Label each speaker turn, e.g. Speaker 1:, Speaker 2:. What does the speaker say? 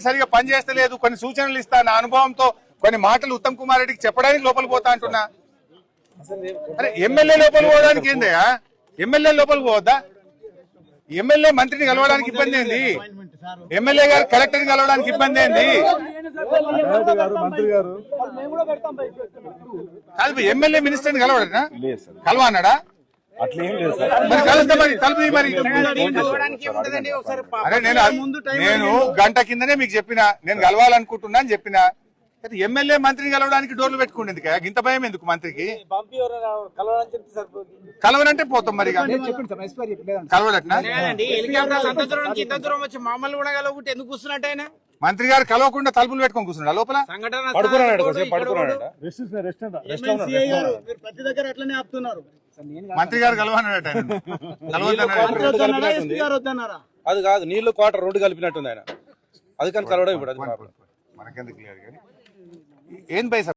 Speaker 1: సరిగా పనిచేస్తలేదు, కొన్ని సూచనలు ఇస్తా నా అనుభవంతో కొన్ని మాటలు ఉత్తమ్ కుమార్ రెడ్డికి చెప్పడానికి లోపల పోతా అంటున్నా. అరే ఎమ్మెల్యే లోపల పోవడానికి ఏందయ్యా? ఎమ్మెల్యే లోపల పోవద్దా? ఎమ్మెల్యే మంత్రిని కలవడానికి ఇబ్బంది ఏంది? ఎమ్మెల్యే గారు కలెక్టర్ ని కలవడానికి ఇబ్బంది ఏంది? కాదు ఎమ్మెల్యే మినిస్టర్ ని కలవడనా? కలవన్నాడా? మరి కలుస్తా మరి తలుపు మరి. అరే నేను గంట కిందనే మీకు చెప్పిన నేను కలవాలనుకుంటున్నా అని చెప్పిన. ఎమ్మెల్యే మంత్రిని కలవడానికి డోర్లు పెట్టుకుంటుంది కదా, ఇంత భయం ఎందుకు మంత్రికి? కలవనంటే పోతాం మరి. కలవడట్నా? మంత్రి గారు కలవకుండా తలుపులు పెట్టుకొని కూర్చున్నాడు లోపల. మంత్రి గారు కలవన్నాడట.
Speaker 2: అది కాదు, నీళ్లు క్వార్టర్ రోడ్డు కలిపినట్టుంది ఆయన, అది కానీ కలవడం ఇప్పుడు
Speaker 1: మనకెందుకు లేదు కానీ ఏం పైసా